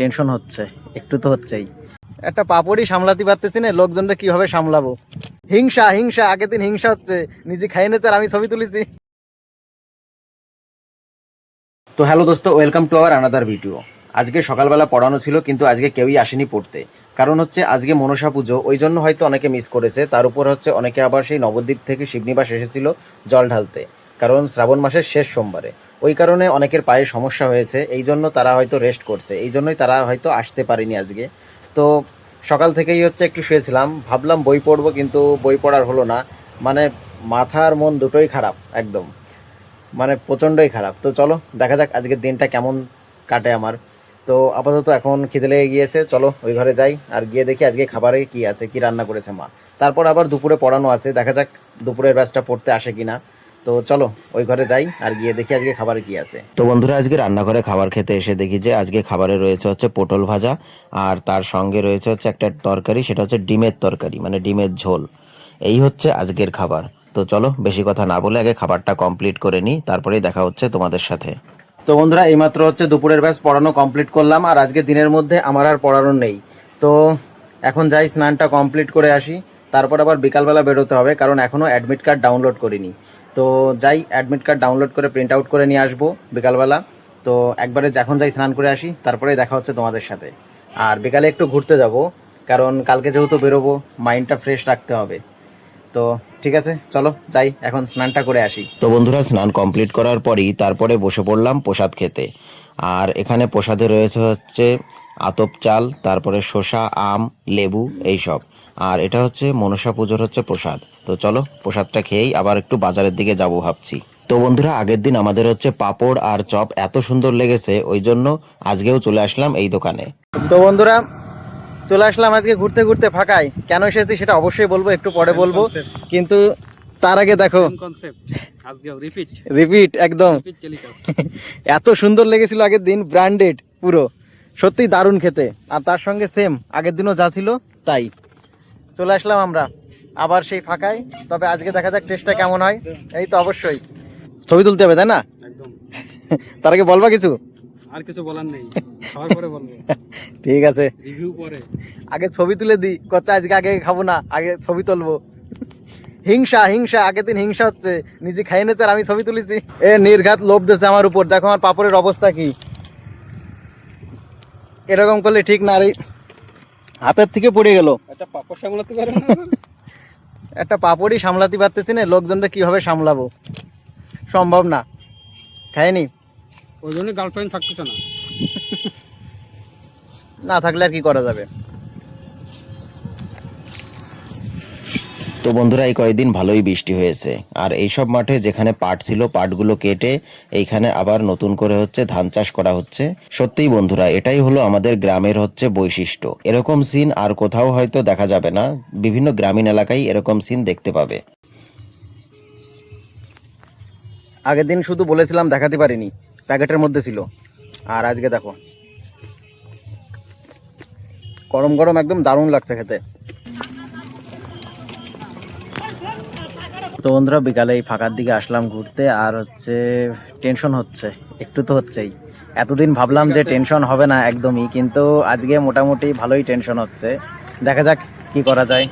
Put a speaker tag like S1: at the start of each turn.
S1: Tension হচ্ছে, একটু তো হচ্ছেই। একটা পাপড়ই সামলাতে পারতেছি না, লোকজনরা কিভাবে সামলাবো। হিংসা হিংসা, আগের দিন হিংসা হচ্ছে, নিজে খাই নেছে আর আমি ছবি তুলেছি। তো হ্যালো দোস্ত, welcome to our another video. আজকে সকালবেলা পড়ানো ছিল, কিন্তু আজকে কেউই আসেনি পড়তে। কারণ হচ্ছে আজকে মনসা পুজো, ওই জন্য হয়তো অনেকে মিস করেছে। তার উপর হচ্ছে অনেকে আবার সেই নবদ্বীপ থেকে শিবনিবাস এসেছিল জল ঢালতে, কারণ শ্রাবণ মাসের শেষ সোমবারে। ওই কারণে অনেকের পায়ে সমস্যা হয়েছে, এই জন্য তারা হয়তো রেস্ট করছে, এই জন্যই তারা হয়তো আসতে পারেনি আজকে। তো সকাল থেকেই হচ্ছে একটু শুয়েছিলাম, ভাবলাম বই পড়বো, কিন্তু বই পড়ার হলো না। মানে মাথার মন দুটোই খারাপ একদম, মানে প্রচণ্ডই খারাপ। তো চলো দেখা যাক আজকের দিনটা কেমন কাটে আমার। তো আপাতত এখন খিদে লেগে গিয়েছে, চলো ওই ঘরে যাই আর গিয়ে দেখি আজকে খাবারে কি আছে, কি রান্না করেছে মা। তারপর আবার দুপুরে পড়ানো আছে, দেখা যাক দুপুরের ব্যাচটা পড়তে আসে কিনা। তো চলো ওই ঘরে যাই আর গিয়ে দেখি আজকে খাবারে কি আছে। তো বন্ধুরা, আজকে রান্নাঘরে খাবার খেতে এসে দেখি যে আজকে খাবারে রয়েছে হচ্ছে পটল ভাজা, আর তার সঙ্গে রয়েছে হচ্ছে একটা তরকারি, সেটা হচ্ছে ডিমের তরকারি, মানে ডিমের ঝোল। এই হচ্ছে আজকের খাবার। তো চলো বেশি কথা না বলে আগে খাবারটা কমপ্লিট করে নিই, তারপরেই দেখা হচ্ছে তোমাদের সাথে। তো বন্ধুরা, এইমাত্র হচ্ছে দুপুরের ব্যাচ পড়ানো কমপ্লিট করলাম, আর আজকে দিনের মধ্যে আমার আর পড়ানো নেই। তো এখন যাই স্নানটা কমপ্লিট করে আসি, তারপর আবার বিকালবেলা বেরোতে হবে, কারণ এখনও অ্যাডমিট কার্ড ডাউনলোড করিনি। তো যাই অ্যাডমিট কার্ড ডাউনলোড করে প্রিন্ট আউট করে নিয়ে আসবো বিকালবেলা। তো একবারে এখন যাই স্নান করে আসি, তারপরেই দেখা হচ্ছে তোমাদের সাথে। আর বিকালে একটু ঘুরতে যাব, কারণ কালকে যেহেতু বেরোবো, মাইন্ডটা ফ্রেশ রাখতে হবে। তো ঠিক আছে, চলো যাই এখন স্নানটা করে আসি। তো বন্ধুরা, স্নান কমপ্লিট করার পরই তারপরে বসে পড়লাম প্রসাদ খেতে। আর এখানে প্রসাদে রয়েছে হচ্ছে আতপ চাল, তারপরে শসা, আম, লেবু, এইসব। আর এটা হচ্ছে মনসা পুজোর হচ্ছে প্রসাদ। তো চলো প্রসাদটা খেয়েই আবার একটু বাজারের দিকে যাব ভাবছি। তো বন্ধুরা, আগের দিন আমাদের হচ্ছে পাঁপড় আর চপ এত সুন্দর লেগেছে, ওই জন্য আজকেও চলে আসলাম এই দোকানে। তো বন্ধুরা, চলে আসলাম আজকে ঘুরতে ঘুরতে ফাঁকায়। কেন এসেছি সেটা অবশ্যই বলবো, একটু পরে বলবো, কিন্তু তার আগে দেখো রিপিট একদম। এত সুন্দর লেগেছিল আগের দিন, ব্র্যান্ডেড পুরো, সত্যি দারুণ খেতে। আর তার সঙ্গে সেম আগের দিনও যা ছিল তাই। চলে আসলাম আমরা আবার সেই ফাঁকায়, তবে আজকে দেখা যাক টেস্টটা কেমন হয়। এই তো অবশ্যই ছবি তুলতে হবে, তাই না? একদম। তার আগে বলবা কিছু?
S2: আর কিছু বলার নেই, খাওয়ার পরে বলবো।
S1: ঠিক আছে,
S2: রিভিউ পরে।
S1: আগে ছবি তুলে দিই, কচ্চা আজকে আগে খাবো না, আগে ছবি তুলবো। হিংসা হিংসা, আগের দিন হিংসা হচ্ছে, নিজে খাই নেছে আর আমি ছবি তুলেছি। এ নির্ঘাত লোভ দিয়েছে আমার উপর, দেখো আমার পাপড়ের অবস্থা কি। এরকম করলে ঠিক না, আর এই হাতের থেকে পড়ে গেল।
S2: একটা পাপড় সামলাতে পারে না।
S1: একটা পাপড়ই সামলাতে পারতেছি না, লোকজনরা কিভাবে সামলাবো, সম্ভব না। খাইনি,
S2: ওই জন্য গার্লফ্রেন্ড থাকতেছে না।
S1: না থাকলে আর কি করা যাবে। তো বন্ধুরা, এই কয়েকদিন ভালোই বৃষ্টি হয়েছে, আর এইসব মাঠে যেখানে পাট ছিল পাটগুলো কেটে এইখানে আবার নতুন করে হচ্ছে ধান চাষ করা হচ্ছে। সত্যিই বন্ধুরা, এটাই হলো আমাদের গ্রামের হচ্ছে বৈশিষ্ট্য। এরকম সিন আর কোথাও হয়তো দেখা যাবে না, বিভিন্ন গ্রামীণ এলাকায় এরকম সিন দেখতে পাবে। আগের দিন শুধু বলেছিলাম দেখাতে পারিনি, প্যাকেটের মধ্যে ছিল। আর আজকে দেখো গরম গরম একদম দারুণ লাগছে খেতে। তো বন্ধুরা, বিকালে এই ফাঁকার দিকে আসলাম ঘুরতে, আর হচ্ছে টেনশন হচ্ছে, একটু তো হচ্ছেই। এতদিন ভাবলাম যে টেনশন হবে না একদমই, কিন্তু আজকে মোটামুটি ভালোই টেনশন হচ্ছে। দেখা যাক কি করা যায়।